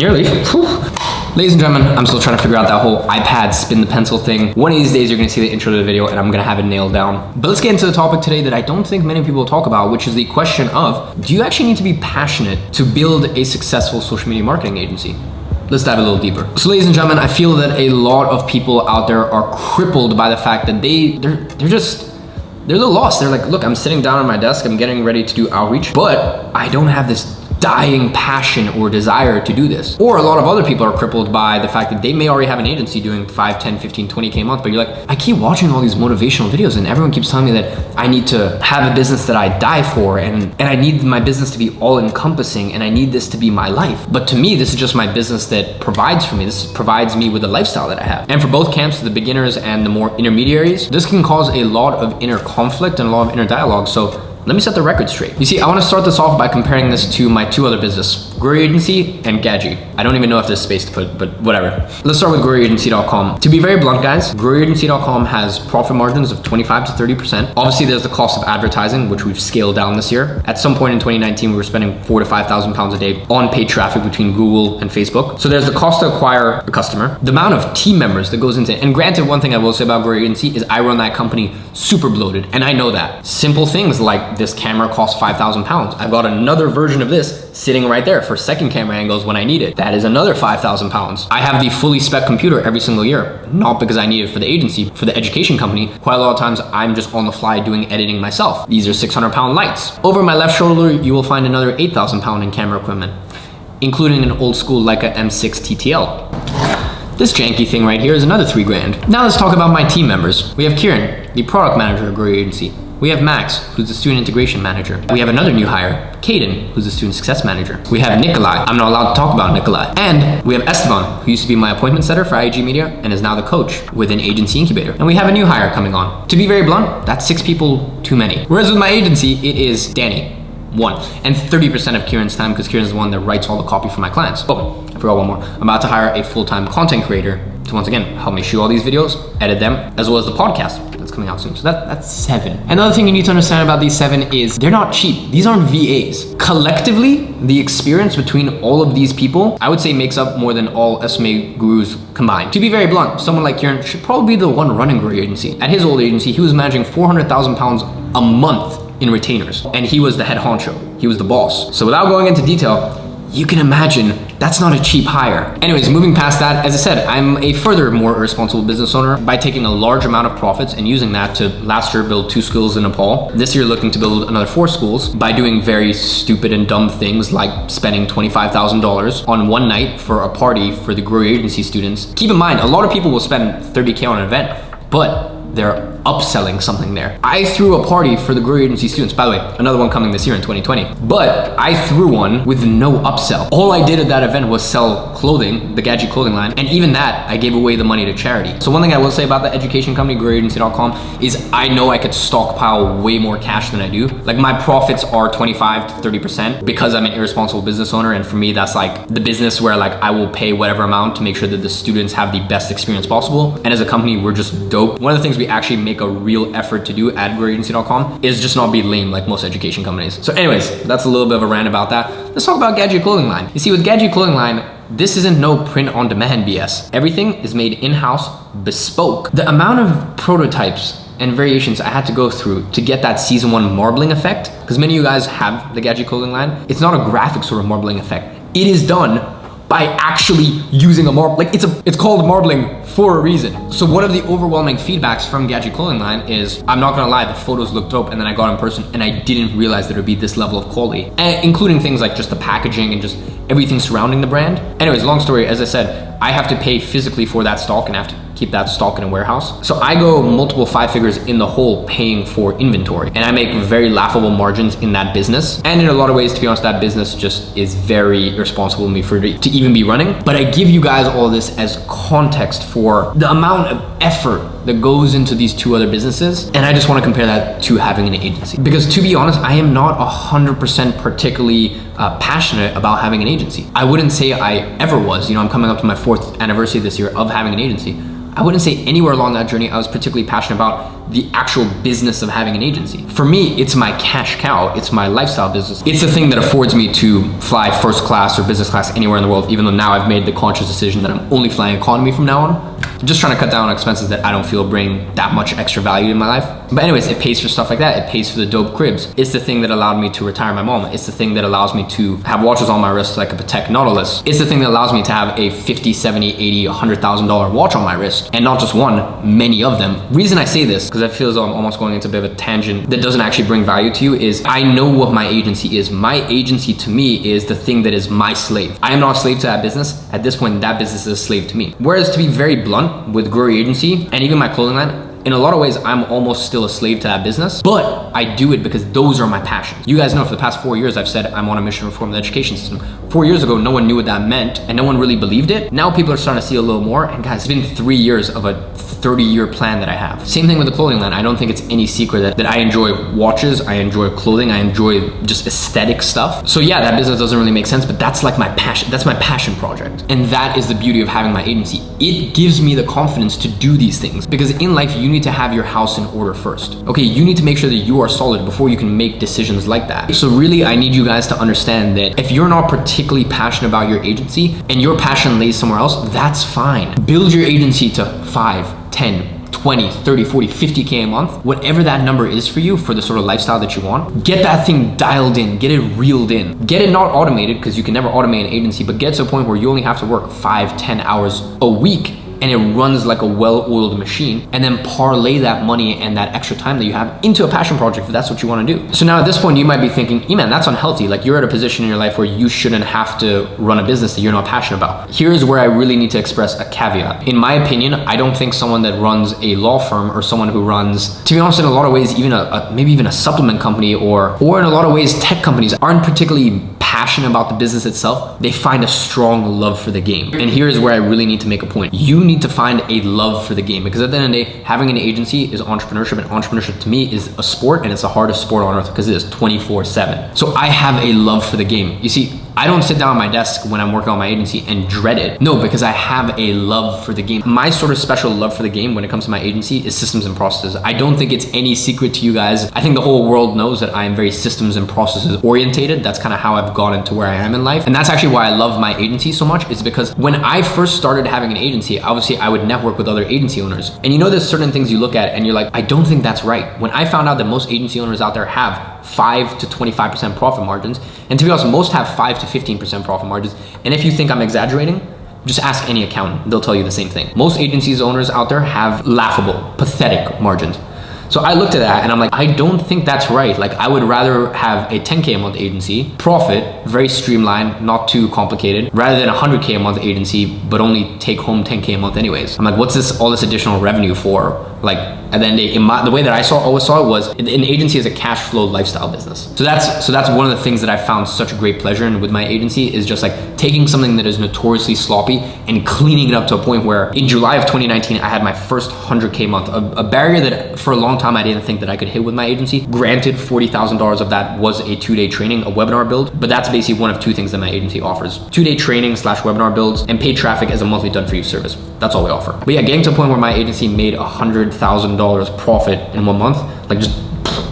Nearly. Whew. Ladies and gentlemen, I'm still trying to figure out that whole iPad spin the pencil thing. One of these days you're gonna see the intro to the video and I'm gonna have it nailed down. But let's get into the topic today that I don't think many people talk about, which is the question of, do you actually need to be passionate to build a successful social media marketing agency? Let's dive a little deeper. So ladies and gentlemen, I feel that a lot of people out there are crippled by the fact that they're a little lost. They're like, look, I'm sitting down at my desk, I'm getting ready to do outreach, but I don't have this dying passion or desire to do this. Or a lot of other people are crippled by the fact that they may already have an agency doing 5, 10, 15, 20K a month, but you're like, I keep watching all these motivational videos and everyone keeps telling me that I need to have a business that I die for and I need my business to be all encompassing and I need this to be my life. But to me, this is just my business that provides for me. This provides me with the lifestyle that I have. And for both camps, the beginners and the more intermediaries, this can cause a lot of inner conflict and a lot of inner dialogue. So let me set the record straight. You see, I want to start this off by comparing this to my two other business, GrowYourAgency and Gadzhi. I don't even know if there's space to put, but whatever. Let's start with GrowYourAgency.com. To be very blunt, guys, GrowYourAgency.com has profit margins of 25 to 30%. Obviously, there's the cost of advertising, which we've scaled down this year. At some point in 2019, we were spending £4,000 to £5,000 a day on paid traffic between Google and Facebook. So there's the cost to acquire a customer, the amount of team members that goes into it. And granted, one thing I will say about GrowYourAgency is I run that company super bloated, and I know that. Simple things like this camera costs £5,000. I've got another version of this sitting right there for second camera angles when I need it. That is another £5,000. I have the fully spec computer every single year, not because I need it for the agency, for the education company. Quite a lot of times I'm just on the fly doing editing myself. These are 600-pound lights. Over my left shoulder, you will find another 8,000-pound in camera equipment, including an old school Leica M6 TTL. This janky thing right here is another $3,000. Now let's talk about my team members. We have Kieran, the product manager of GrowYourAgency. We have Max, who's the student integration manager. We have another new hire, Caden, who's the student success manager. We have Nikolai. I'm not allowed to talk about Nikolai. And we have Esteban, who used to be my appointment setter for IAG Media and is now the coach within Agency Incubator. And we have a new hire coming on. To be very blunt, that's 6 people too many. Whereas with my agency, it is Danny, 1, and 30% of Kieran's time because Kieran's the one that writes all the copy for my clients. Oh, I forgot one more. I'm about to hire a full-time content creator to once again help me shoot all these videos, edit them, as well as the podcast that's coming out soon. So that's 7. Another thing you need to understand about these 7 is they're not cheap. These aren't VAs. Collectively, the experience between all of these people, I would say makes up more than all SMMA gurus combined. To be very blunt, someone like Kieran should probably be the one running GrowYourAgency. At his old agency, he was managing £400,000 a month in retainers, and he was the head honcho. He was the boss. So without going into detail, you can imagine that's not a cheap hire. Anyways, moving past that, as I said, I'm a further more irresponsible business owner by taking a large amount of profits and using that to last year build 2 schools in Nepal. This year looking to build another 4 schools by doing very stupid and dumb things like spending $25,000 on one night for a party for the GrowYourAgency students. Keep in mind, a lot of people will spend 30K on an event, but they're upselling something there. I threw a party for the GrowYourAgency students, by the way, another one coming this year in 2020, but I threw one with no upsell. All I did at that event was sell clothing, the Gadzhi clothing line, and even that, I gave away the money to charity. So one thing I will say about the education company, GrowYourAgency.com, is I know I could stockpile way more cash than I do. Like my profits are 25 to 30% because I'm an irresponsible business owner, and for me, that's like the business where like I will pay whatever amount to make sure that the students have the best experience possible. And as a company, we're just dope. One of the things we actually make a real effort to do at GrowYourAgency.com is just not be lame like most education companies. So anyways, that's a little bit of a rant about that. Let's talk about Gadzhi clothing line. You see, with Gadzhi clothing line, this isn't no print on demand BS. Everything is made in-house, bespoke. The amount of prototypes and variations I had to go through to get that season 1 marbling effect, because many of you guys have the Gadzhi clothing line, it's not a graphic sort of marbling effect. It is done by actually using a marble, like it's called marbling for a reason. So one of the overwhelming feedbacks from Gadzhi clothing line is, I'm not gonna lie, the photos look dope, and then I got in person and I didn't realize that it would be this level of quality, and including things like just the packaging and just everything surrounding the brand. Anyways, long story, as I said, I have to pay physically for that stock and I have to keep that stock in a warehouse. So I go multiple 5 figures in the hole paying for inventory, and I make very laughable margins in that business. And in a lot of ways, to be honest, that business just is very irresponsible of me for it to even be running. But I give you guys all this as context for the amount of effort that goes into these 2 other businesses. And I just want to compare that to having an agency, because to be honest, I am not 100% particularly passionate about having an agency. I wouldn't say I ever was. You know, I'm coming up to my 4th anniversary this year of having an agency. I wouldn't say anywhere along that journey I was particularly passionate about the actual business of having an agency. For me, it's my cash cow. It's my lifestyle business. It's the thing that affords me to fly first class or business class anywhere in the world, even though now I've made the conscious decision that I'm only flying economy from now on. I'm just trying to cut down on expenses that I don't feel bring that much extra value in my life. But anyways, it pays for stuff like that. It pays for the dope cribs. It's the thing that allowed me to retire my mom. It's the thing that allows me to have watches on my wrist like a Patek Nautilus. It's the thing that allows me to have a $50, $70, $80, $100,000 watch on my wrist. And not just one, many of them. Reason I say this, because I feel as though I'm almost going into a bit of a tangent that doesn't actually bring value to you, is I know what my agency is. My agency to me is the thing that is my slave. I am not a slave to that business. At this point, that business is a slave to me. Whereas to be very blunt with Grow Your Agency and even my clothing line, in a lot of ways, I'm almost still a slave to that business, but I do it because those are my passions. You guys know for the past 4 years, I've said I'm on a mission to reform the education system. 4 years ago, no one knew what that meant and no one really believed it. Now people are starting to see a little more. And guys, it's been 3 years of a 30-year plan that I have. Same thing with the clothing line. I don't think it's any secret that I enjoy watches, I enjoy clothing, I enjoy just aesthetic stuff. So yeah, that business doesn't really make sense, but that's like my passion. That's my passion project. And that is the beauty of having my agency. It gives me the confidence to do these things because in life, you need to have your house in order first. Okay, you need to make sure that you are solid before you can make decisions like that. So really, I need you guys to understand that if you're not particularly passionate about your agency and your passion lays somewhere else, that's fine. Build your agency to 5, 10, 20, 30, 40, 50K a month, whatever that number is for you for the sort of lifestyle that you want. Get that thing dialed in, get it reeled in. Get it not automated because you can never automate an agency, but get to a point where you only have to work 5, 10 hours a week and it runs like a well-oiled machine, and then parlay that money and that extra time that you have into a passion project if that's what you want to do. So now at this point, you might be thinking, Iman, that's unhealthy. Like you're at a position in your life where you shouldn't have to run a business that you're not passionate about. Here's where I really need to express a caveat. In my opinion, I don't think someone that runs a law firm or someone who runs, to be honest, in a lot of ways, even maybe even a supplement company or in a lot of ways, tech companies aren't particularly passionate about the business itself. They find a strong love for the game. And here's where I really need to make a point. You need to find a love for the game because at the end of the day, having an agency is entrepreneurship, and entrepreneurship to me is a sport, and it's the hardest sport on earth because it is 24/7. So I have a love for the game. You see, I don't sit down at my desk when I'm working on my agency and dread it. No, because I have a love for the game. My sort of special love for the game when it comes to my agency is systems and processes. I don't think it's any secret to you guys. I think the whole world knows that I am very systems and processes orientated. That's kind of how I've gotten to where I am in life. And that's actually why I love my agency so much. It's because when I first started having an agency, obviously I would network with other agency owners. And you know, there's certain things you look at and you're like, I don't think that's right. When I found out that most agency owners out there have 5 to 25% profit margins, and to be honest, most have 5 to 15% profit margins. And if you think I'm exaggerating, just ask any accountant, they'll tell you the same thing. Most agencies owners out there have laughable, pathetic margins. So I looked at that and I'm like, I don't think that's right. Like I would rather have a 10K a month agency, profit, very streamlined, not too complicated, rather than a 100K a month agency, but only take home 10K a month anyways. I'm like, what's this, all this additional revenue for? Like, and then the way that I always saw it was an agency is a cash flow lifestyle business. So that's one of the things that I found such a great pleasure in with my agency is just like taking something that is notoriously sloppy and cleaning it up to a point where in July of 2019, I had my first 100K month, a barrier that for a long time I didn't think that I could hit with my agency. Granted, $40,000 of that was a 2-day training, a webinar build, but that's basically one of two things that my agency offers. 2-day training / webinar builds and paid traffic as a monthly done for you service. That's all we offer. But yeah, getting to a point where my agency made $100,000 profit in 1 month, like just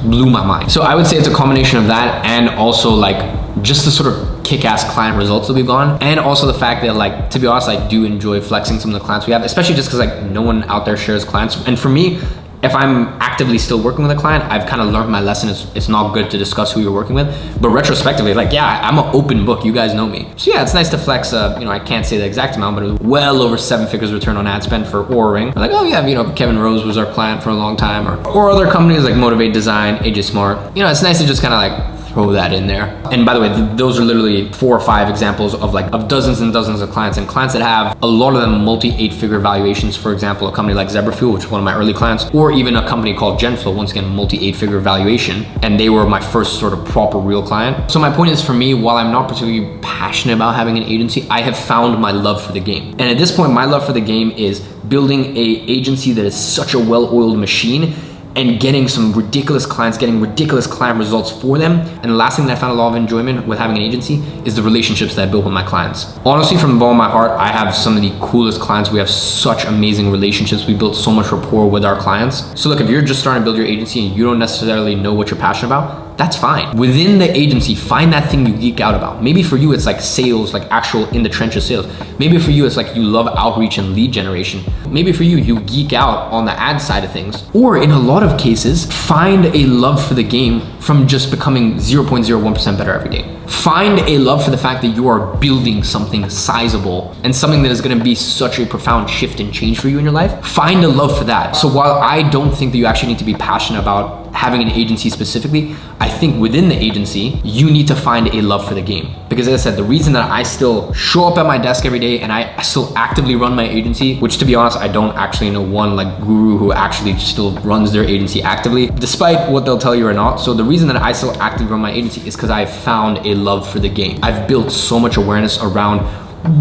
blew my mind. So I would say it's a combination of that and also like just the sort of kick-ass client results that we've gotten, and also the fact that like, to be honest, I do enjoy flexing some of the clients we have, especially just because like no one out there shares clients. And for me, if I'm actively still working with a client, I've kind of learned my lesson. It's not good to discuss who you're working with, but retrospectively, like, yeah, I'm an open book. You guys know me. So yeah, it's nice to flex, I can't say the exact amount, but it was well over 7 figures return on ad spend for Oura Ring. Like, oh yeah, Kevin Rose was our client for a long time, or other companies like Motivate Design, AJ&Smart. It's nice to just kind of like throw that in there. And by the way, those are literally 4 or 5 examples of dozens and dozens of clients, and clients that have a lot of them multi 8-figure valuations. For example, a company like Zebrafuel, which is one of my early clients, or even a company called Genflow, once again, multi 8-figure valuation. And they were my first sort of proper real client. So my point is, for me, while I'm not particularly passionate about having an agency, I have found my love for the game. And at this point, my love for the game is building a agency that is such a well-oiled machine and getting some ridiculous clients, getting ridiculous client results for them. And the last thing that I found a lot of enjoyment with having an agency is the relationships that I built with my clients. Honestly, from the bottom of my heart, I have some of the coolest clients. We have such amazing relationships. We built so much rapport with our clients. So look, if you're just starting to build your agency and you don't necessarily know what you're passionate about, that's fine. Within the agency, find that thing you geek out about. Maybe for you, it's like sales, like actual in the trenches sales. Maybe for you, it's like you love outreach and lead generation. Maybe for you, you geek out on the ad side of things. Or in a lot of cases, find a love for the game from just becoming 0.01% better every day. Find a love for the fact that you are building something sizable and something that is gonna be such a profound shift and change for you in your life. Find a love for that. So while I don't think that you actually need to be passionate about having an agency specifically, I think within the agency, you need to find a love for the game. Because as I said, the reason that I still show up at my desk every day and I still actively run my agency, which to be honest, I don't actually know one like guru who actually still runs their agency actively, despite what they'll tell you or not. So the reason that I still actively run my agency is because I found a love for the game. I've built so much awareness around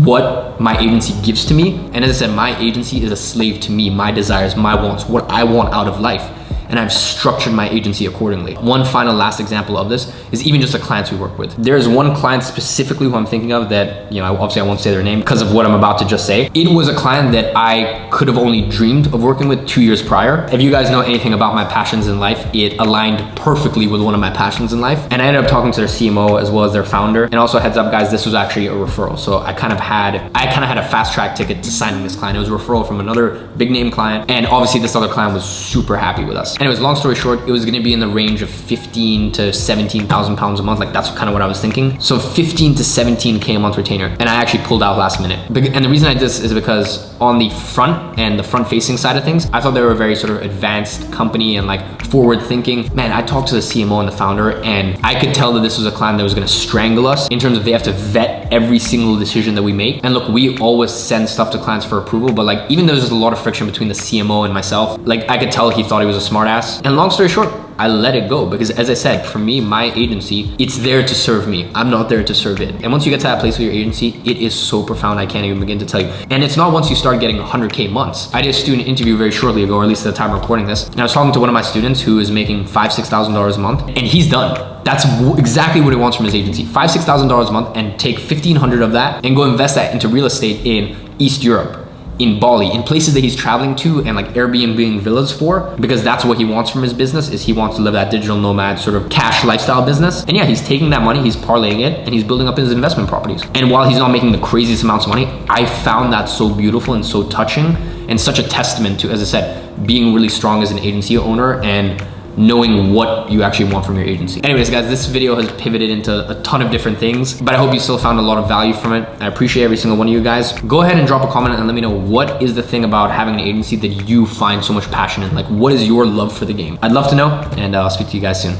what my agency gives to me. And as I said, my agency is a slave to me, my desires, my wants, what I want out of life. And I've structured my agency accordingly. One final last example of this is even just the clients we work with. There's one client specifically who I'm thinking of that, you know, obviously I won't say their name because of what I'm about to just say. It was a client that I could have only dreamed of working with 2 years prior. If you guys know anything about my passions in life, it aligned perfectly with one of my passions in life. And I ended up talking to their CMO as well as their founder. And also heads up guys, this was actually a referral. So I kind of had a fast track ticket to signing this client. It was a referral from another big name client. And obviously this other client was super happy with us. Anyways, long story short, it was gonna be in the range of 15 to 17,000 pounds a month. Like that's kind of what I was thinking. So 15 to 17K a month retainer. And I actually pulled out last minute. And the reason I did this is because on the front and the front facing side of things, I thought they were a very sort of advanced company and like forward thinking. Man, I talked to the CMO and the founder and I could tell that this was a client that was gonna strangle us in terms of they have to vet every single decision that we make. And look, we always send stuff to clients for approval, but like even though there's a lot of friction between the CMO and myself, like I could tell he thought he was a smart ass. And long story short, I let it go because as I said, for me, my agency, it's there to serve me. I'm not there to serve it. And once you get to that place with your agency, it is so profound, I can't even begin to tell you. And it's not once you start getting 100K months. I did a student interview very shortly ago, or at least at the time I'm recording this. And I was talking to one of my students who is making $5,000, $6,000 a month, and he's done. That's exactly what he wants from his agency. $5,000, $6,000 a month, and take 1,500 of that and go invest that into real estate in East Europe, in Bali, in places that he's traveling to and like Airbnb villas for, because that's what he wants from his business, is he wants to live that digital nomad sort of cash lifestyle business. And yeah, he's taking that money, he's parlaying it, and he's building up his investment properties. And while he's not making the craziest amounts of money, I found that so beautiful and so touching and such a testament to, as I said, being really strong as an agency owner and knowing what you actually want from your agency. Anyways, guys, this video has pivoted into a ton of different things, but I hope you still found a lot of value from it. I appreciate every single one of you guys. Go ahead and drop a comment and let me know what is the thing about having an agency that you find so much passion in. Like, what is your love for the game? I'd love to know, and I'll speak to you guys soon.